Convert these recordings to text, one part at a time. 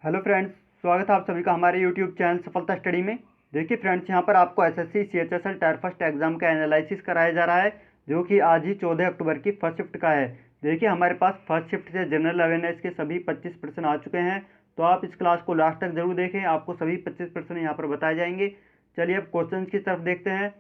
Hello friends, स्वागत है आप सभी का हमारे यूट्यूब चैनल सफलता स्टडी में। देखिए फ्रेंड्स, यहाँ पर आपको SSC CHSL tyre first exam का एनालिसिस कराया जा रहा है, जो कि आज ही 14 अक्टूबर की फर्स्ट शिफ्ट का है। देखिए हमारे पास फर्स्ट शिफ्ट से जनरल अवेयरनेस के सभी 25% आ चुके हैं, तो आप इस क्लास को लास्ट तक जरूर देखें, आपको सभी 25% यहाँ पर बताए जाएंगे। चलिए अब क्वेश्चन की तरफ देखते हैं।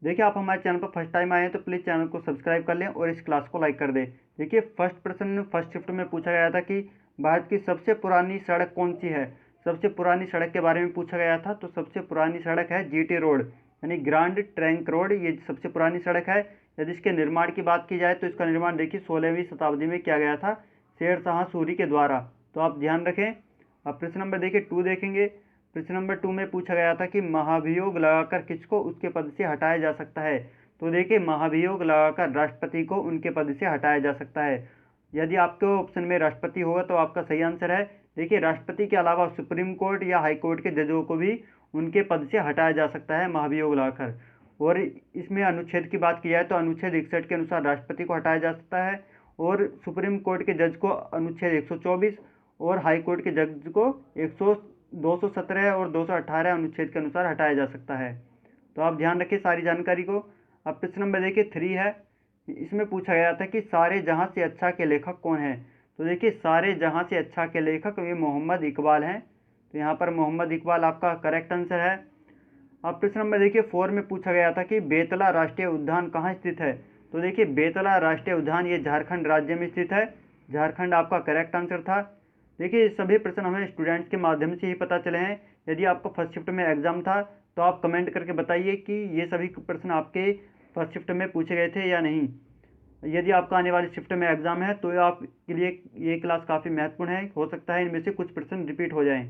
देखिए आप हमारे चैनल पर फर्स्ट टाइम आए हैं तो प्लीज़ चैनल को सब्सक्राइब कर लें और इस क्लास को लाइक कर दें। देखिए फर्स्ट प्रश्न फर्स्ट शिफ्ट में पूछा गया था कि भारत की सबसे पुरानी सड़क कौन सी है। सबसे पुरानी सड़क के बारे में पूछा गया था, तो सबसे पुरानी सड़क है जीटी रोड, यानी ग्रांड ट्रंक रोड। ये सबसे पुरानी सड़क है। यदि इसके निर्माण की बात की जाए तो इसका निर्माण देखिए 16वीं शताब्दी में किया गया था शेर शाह सूरी के द्वारा, तो आप ध्यान रखें। अब प्रश्न नंबर देखिए 2 देखेंगे। प्रश्न नंबर 2 में पूछा गया था कि महाभियोग लगाकर किसको उसके पद से हटाया जा सकता है। तो देखिए महाभियोग लगाकर राष्ट्रपति को उनके पद से हटाया जा सकता है। यदि आपके ऑप्शन में राष्ट्रपति होगा तो आपका सही आंसर है। देखिए राष्ट्रपति के अलावा सुप्रीम कोर्ट या हाई कोर्ट के जजों को भी उनके पद से हटाया जा सकता है महाभियोग लगाकर। और इसमें अनुच्छेद की बात की जाए तो अनुच्छेद 61 के अनुसार राष्ट्रपति को हटाया जा सकता है, और सुप्रीम कोर्ट के जज को अनुच्छेद 124 और हाई कोर्ट के जज को 217 और 218 अनुच्छेद के अनुसार हटाया जा सकता है। तो आप ध्यान रखिए सारी जानकारी को। अब प्रश्न नंबर देखिए 3 है। इसमें पूछा गया था कि सारे जहां से अच्छा के लेखक कौन है। तो देखिए सारे जहां से अच्छा के लेखक ये मोहम्मद इकबाल हैं, तो यहाँ पर मोहम्मद इकबाल आपका करेक्ट आंसर है। अब प्रश्न नंबर देखिए 4 में पूछा गया था कि बेतला राष्ट्रीय उद्यान कहाँ स्थित है। तो देखिए बेतला राष्ट्रीय उद्यान ये झारखंड राज्य में स्थित है। झारखंड आपका करेक्ट आंसर था। देखिए सभी प्रश्न हमें स्टूडेंट्स के माध्यम से ही पता चले हैं। यदि आपका फर्स्ट शिफ्ट में एग्जाम था तो आप कमेंट करके बताइए कि ये सभी प्रश्न आपके फर्स्ट शिफ्ट में पूछे गए थे या नहीं। यदि आपका आने वाली शिफ्ट में एग्जाम है तो आपके लिए ये क्लास काफ़ी महत्वपूर्ण है, हो सकता है इनमें से कुछ प्रश्न रिपीट हो जाएं।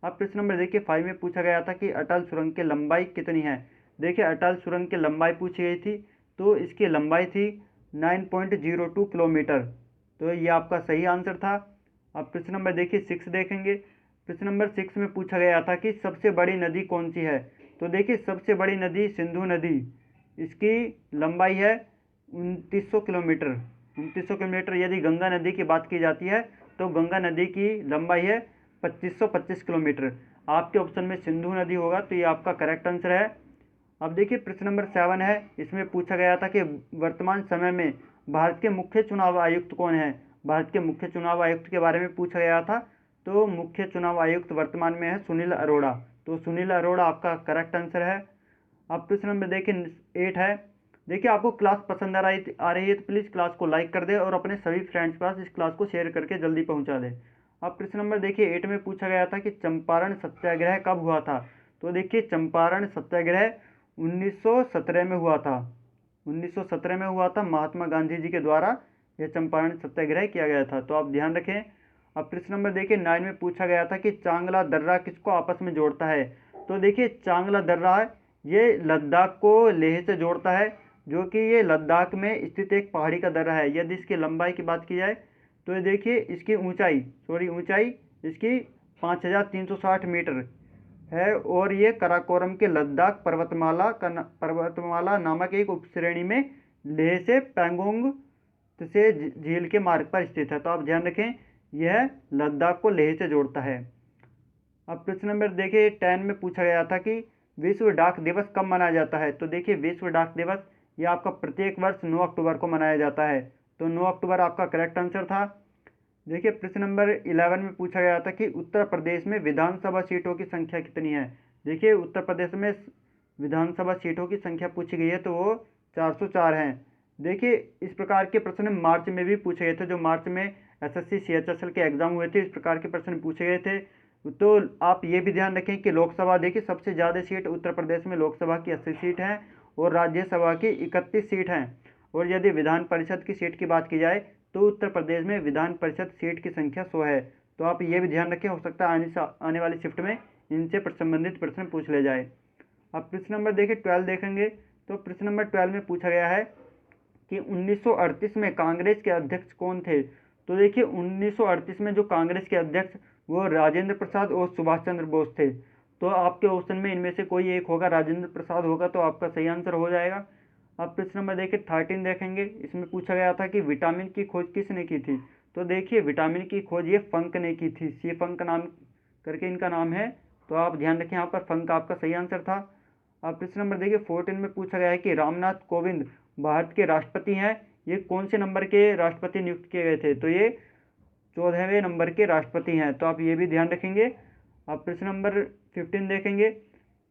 अब प्रश्न नंबर देखिए 5 में पूछा गया था कि अटल सुरंग की लंबाई कितनी है। देखिए अटल सुरंग की लंबाई पूछी गई थी, तो इसकी लंबाई थी 9.02 किलोमीटर, तो ये आपका सही आंसर था। अब प्रश्न नंबर देखिए 6 देखेंगे। प्रश्न नंबर 6 में पूछा गया था कि सबसे बड़ी नदी कौन सी है। तो देखिए सबसे बड़ी नदी सिंधु नदी, इसकी लंबाई है 2900 किलोमीटर। 2900 किलोमीटर। यदि गंगा नदी की बात की जाती है तो गंगा नदी की लंबाई है 2525 किलोमीटर। आपके ऑप्शन में सिंधु नदी होगा, तो ये आपका करेक्ट आंसर है। अब देखिए प्रश्न नंबर 7 है। इसमें पूछा गया था कि वर्तमान समय में भारत के मुख्य चुनाव आयुक्त कौन है। भारत के मुख्य चुनाव आयुक्त के बारे में पूछा गया था, तो मुख्य चुनाव आयुक्त वर्तमान में है सुनील अरोड़ा, तो सुनील अरोड़ा आपका करेक्ट आंसर है। अब प्रश्न नंबर देखिए 8 है। देखिए आपको क्लास पसंद आ रही है तो प्लीज़ क्लास को लाइक कर दें और अपने सभी फ्रेंड्स के पास इस क्लास को शेयर करके जल्दी पहुंचा दें। अब प्रश्न नंबर देखिए 8 में पूछा गया था कि चंपारण सत्याग्रह कब हुआ था। तो देखिए चंपारण सत्याग्रह 1917 में हुआ था। 1917 में हुआ था, महात्मा गांधी जी के द्वारा यह चंपारण सत्याग्रह किया गया था, तो आप ध्यान रखें। अब प्रश्न नंबर देखिए 9 में पूछा गया था कि चांगला दर्रा किसको आपस में जोड़ता है। तो देखिए चांगला दर्रा ये लद्दाख को लेह से जोड़ता है, जो कि ये लद्दाख में स्थित एक पहाड़ी का दर्रा है। यदि इसकी लंबाई की बात की जाए तो ये देखिए इसकी ऊंचाई इसकी 5360 मीटर है, और ये कराकोरम के लद्दाख पर्वतमाला नामक एक उपश्रेणी में लेह से पैंगोंग से झील के मार्ग पर स्थित है, तो आप ध्यान रखें यह लद्दाख को लेह से जोड़ता है। अब प्रश्न नंबर देखिए 10 में पूछा गया था कि विश्व डाक दिवस कब मनाया जाता है। तो देखिए विश्व डाक दिवस यह आपका प्रत्येक वर्ष 9 अक्टूबर को मनाया जाता है, तो 9 अक्टूबर आपका करेक्ट आंसर था। देखिए प्रश्न नंबर 11 में पूछा गया था कि उत्तर प्रदेश में विधानसभा सीटों की संख्या कितनी है। देखिए उत्तर प्रदेश में विधानसभा सीटों की संख्या पूछी गई है, तो वो 404 हैं। देखिए इस प्रकार के प्रश्न मार्च में भी पूछे गए थे, जो मार्च में एसएससी सीएचएसएल के एग्जाम हुए थे, इस प्रकार के प्रश्न पूछे गए थे। तो आप ये भी ध्यान रखें कि लोकसभा देखिए सबसे ज़्यादा सीट उत्तर प्रदेश में लोकसभा की 80 सीट हैं और राज्यसभा की 31 सीट हैं। और यदि विधान परिषद की सीट की बात की जाए तो उत्तर प्रदेश में विधान परिषद सीट की संख्या 100 है, तो आप ये भी ध्यान रखें, हो सकता है आने वाली शिफ्ट में इनसे संबंधित प्रश्न पूछ ले जाए। अब प्रश्न नंबर देखिए 12 देखेंगे। तो प्रश्न नंबर 12 में पूछा गया है कि 1938 में कांग्रेस के अध्यक्ष कौन थे। तो देखिए 1938 में जो कांग्रेस के अध्यक्ष वो राजेंद्र प्रसाद और सुभाष चंद्र बोस थे, तो आपके ऑप्शन में इनमें से कोई एक होगा, राजेंद्र प्रसाद होगा, तो आपका सही आंसर हो जाएगा। अब प्रश्न नंबर देखिए 13 देखेंगे। इसमें पूछा गया था कि विटामिन की खोज किसने की थी। तो देखिए विटामिन की खोज ये फंक ने की थी, सी फंक नाम करके इनका नाम है। तो आप ध्यान रखें, यहाँ पर फंक आपका सही आंसर था। अब प्रश्न नंबर देखिए 14 में पूछा गया है कि रामनाथ कोविंद भारत के राष्ट्रपति हैं, ये कौन से नंबर के राष्ट्रपति नियुक्त किए गए थे? तो ये 14वें नंबर के राष्ट्रपति हैं, तो आप ये भी ध्यान रखेंगे। अब प्रश्न नंबर 15 देखेंगे।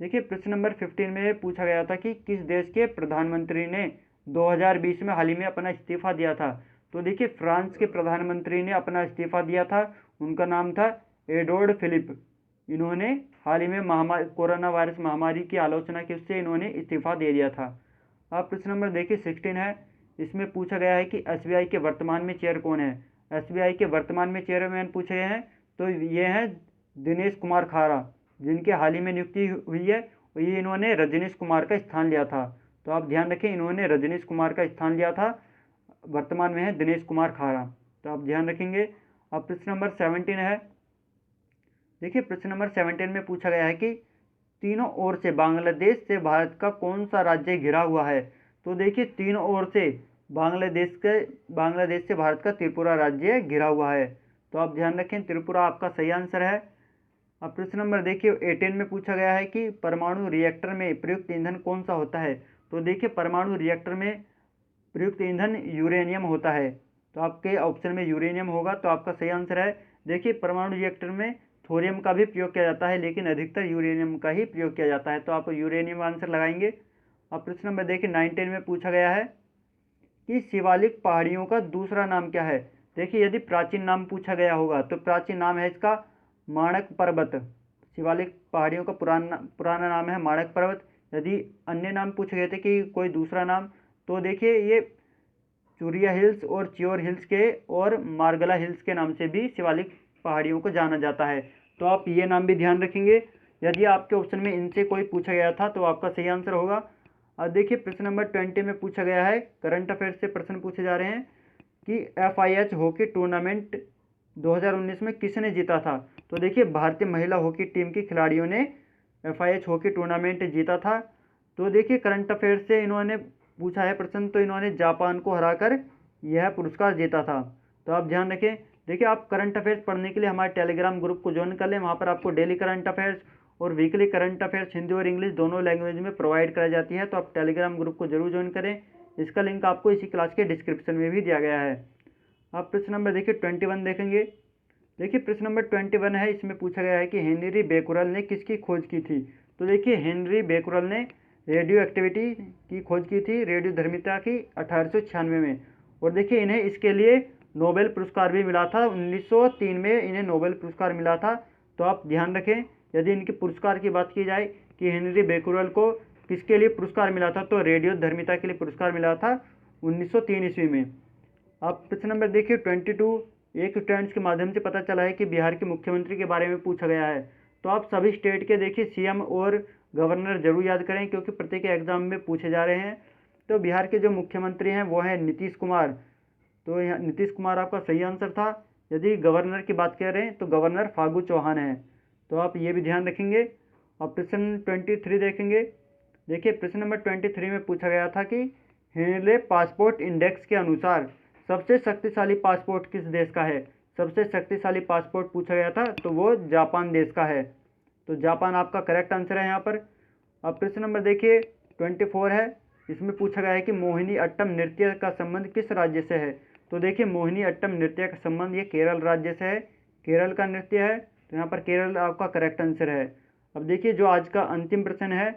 देखिए प्रश्न नंबर 15 में पूछा गया था कि किस देश के प्रधानमंत्री ने 2020 में हाल ही में अपना इस्तीफा दिया था? तो देखिए फ्रांस के प्रधानमंत्री ने अपना इस्तीफा दिया था, उनका नाम था एडोर्ड फिलिप। इन्होंने हाल ही में कोरोना वायरस महामारी की आलोचना की, उससे इन्होंने इस्तीफा दे दिया था। अब प्रश्न नंबर देखिए 16 है, इसमें पूछा गया है कि एसबीआई के वर्तमान में चेयर कौन है? एसबीआई के वर्तमान में चेयरमैन पूछे गए हैं, तो ये हैं दिनेश कुमार खारा, जिनके हाल ही में नियुक्ति हुई है। ये इन्होंने रजनीश कुमार का स्थान लिया था। तो आप ध्यान रखें, इन्होंने रजनीश कुमार का स्थान लिया था, वर्तमान में है दिनेश कुमार खारा। तो आप ध्यान रखेंगे। अब प्रश्न नंबर 17 है। देखिए प्रश्न नंबर 17 में पूछा गया है कि तीनों ओर से बांग्लादेश से भारत का कौन सा राज्य घिरा हुआ है? तो देखिए तीनों ओर से बांग्लादेश से भारत का त्रिपुरा राज्य घिरा हुआ है। तो आप ध्यान रखें, त्रिपुरा आपका सही आंसर है। अब प्रश्न नंबर देखिए 18 में पूछा गया है कि परमाणु रिएक्टर में प्रयुक्त ईंधन कौन सा होता है? तो देखिए परमाणु रिएक्टर में प्रयुक्त ईंधन यूरेनियम होता है। तो आपके ऑप्शन में यूरेनियम होगा, तो आपका सही आंसर है। देखिए परमाणु रिएक्टर में थोरियम का भी प्रयोग किया जाता है, लेकिन अधिकतर यूरेनियम का ही प्रयोग किया जाता है। तो आप यूरेनियम आंसर लगाएंगे। अब प्रश्न नंबर देखिए 19 में पूछा गया है कि शिवालिक पहाड़ियों का दूसरा नाम क्या है? देखिए यदि प्राचीन नाम पूछा गया होगा तो प्राचीन नाम है इसका माणक पर्वत। शिवालिक पहाड़ियों का पुराना नाम है माणक पर्वत। यदि अन्य नाम पूछे गए थे कि कोई दूसरा नाम, तो देखिए ये चूरिया हिल्स और चियोर हिल्स के और मार्गला हिल्स के नाम से भी शिवालिक पहाड़ियों को जाना जाता है। तो आप ये नाम भी ध्यान रखेंगे। यदि आपके ऑप्शन में इनसे कोई पूछा गया था तो आपका सही आंसर होगा। अब देखिए प्रश्न नंबर 20 में पूछा गया है, करंट अफेयर्स से प्रश्न पूछे जा रहे हैं कि FIH हॉकी टूर्नामेंट 2019 में किसने जीता था? तो देखिए भारतीय महिला हॉकी टीम की खिलाड़ियों ने FIH हॉकी टूर्नामेंट जीता था। तो देखिए करंट अफेयर से इन्होंने पूछा है प्रश्न, तो इन्होंने जापान को हराकर यह पुरस्कार जीता था। तो आप ध्यान रखें। देखिए आप करंट अफेयर्स पढ़ने के लिए हमारे टेलीग्राम ग्रुप को ज्वाइन कर लें। वहाँ पर आपको डेली करंट अफेयर्स और वीकली करंट अफेयर्स हिंदी और इंग्लिश दोनों लैंग्वेज में प्रोवाइड कराई जाती है। तो आप टेलीग्राम ग्रुप को जरूर ज्वाइन करें। इसका लिंक आपको इसी क्लास के डिस्क्रिप्शन में भी दिया गया है। आप प्रश्न नंबर देखिए 21 देखेंगे। देखिए प्रश्न नंबर 21 है, इसमें पूछा गया है कि हेनरी बेकुरल ने किसकी खोज की थी? तो देखिए हेनरी बेकुरल ने रेडियो एक्टिविटी की खोज की थी, रेडियो धर्मिता की 1896 में। और देखिए इन्हें इसके लिए नोबेल पुरस्कार भी मिला था, 1903 में इन्हें नोबेल पुरस्कार मिला था। तो आप ध्यान रखें, यदि इनके पुरस्कार की बात की जाए कि हेनरी बेकुरल को किसके लिए पुरस्कार मिला था, तो रेडियो धर्मिता के लिए पुरस्कार मिला था 1903 ईस्वी में। अब प्रश्न नंबर देखिए 22, एक स्टूडेंट्स के माध्यम से पता चला है कि बिहार के मुख्यमंत्री के बारे में पूछा गया है। तो आप सभी स्टेट के देखिए CM और गवर्नर जरूर याद करें, क्योंकि प्रत्येक एग्जाम में पूछे जा रहे हैं। तो बिहार के जो मुख्यमंत्री हैं वो हैं नीतीश कुमार। तो यहाँ नीतीश कुमार आपका सही आंसर था। यदि गवर्नर की बात करें तो गवर्नर फागू चौहान है। तो आप ये भी ध्यान रखेंगे। अब प्रश्न 23 देखेंगे। देखिए प्रश्न नंबर 23 में पूछा गया था कि हेनले पासपोर्ट इंडेक्स के अनुसार सबसे शक्तिशाली पासपोर्ट किस देश का है? सबसे शक्तिशाली पासपोर्ट पूछा गया था, तो वो जापान देश का है। तो जापान आपका करेक्ट आंसर है यहाँ पर। अब प्रश्न नंबर देखिए 24 है, इसमें पूछा गया है कि मोहिनी अट्टम नृत्य का संबंध किस राज्य से है? तो देखिए मोहिनी अट्टम नृत्य का संबंध ये केरल राज्य से है, केरल का नृत्य है। तो यहाँ पर केरल आपका करेक्ट आंसर है। अब देखिए जो आज का अंतिम प्रश्न है,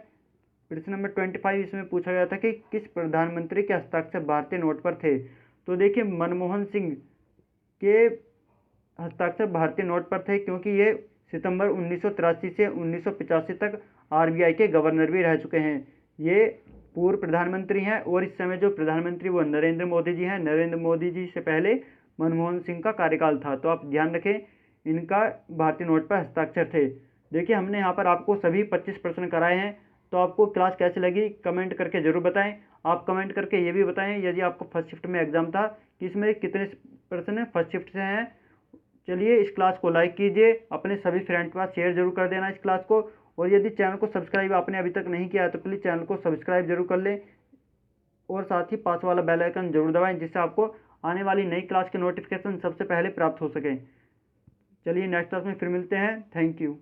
प्रश्न नंबर 25, इसमें पूछा गया था कि किस प्रधानमंत्री के हस्ताक्षर भारतीय नोट पर थे? तो देखिए मनमोहन सिंह के हस्ताक्षर भारतीय नोट पर थे, क्योंकि ये सितंबर 1983 से 1985 तक RBI के गवर्नर भी रह चुके हैं। ये पूर्व प्रधानमंत्री हैं और इस समय जो प्रधानमंत्री वो नरेंद्र मोदी जी हैं। नरेंद्र मोदी जी से पहले मनमोहन सिंह का कार्यकाल था। तो आप ध्यान रखें, इनका भारतीय नोट पर हस्ताक्षर थे। देखिए हमने यहाँ पर आपको सभी 25 प्रश्न कराए हैं। तो आपको क्लास कैसी लगी कमेंट करके जरूर बताएं। आप कमेंट करके ये भी बताएं यदि आपको फर्स्ट शिफ्ट में एग्जाम था कि इसमें कितने प्रश्न फर्स्ट शिफ्ट से हैं। चलिए इस क्लास को लाइक कीजिए, अपने सभी फ्रेंड के पास शेयर जरूर कर देना इस क्लास को। और यदि चैनल को सब्सक्राइब आपने अभी तक नहीं किया है तो प्लीज़ चैनल को सब्सक्राइब जरूर कर लें और साथ ही पास वाला बेल आइकन जरूर दबाएं, जिससे आपको आने वाली नई क्लास के नोटिफिकेशन सबसे पहले प्राप्त हो सके। चलिए नेक्स्ट क्लास में फिर मिलते हैं। Thank you.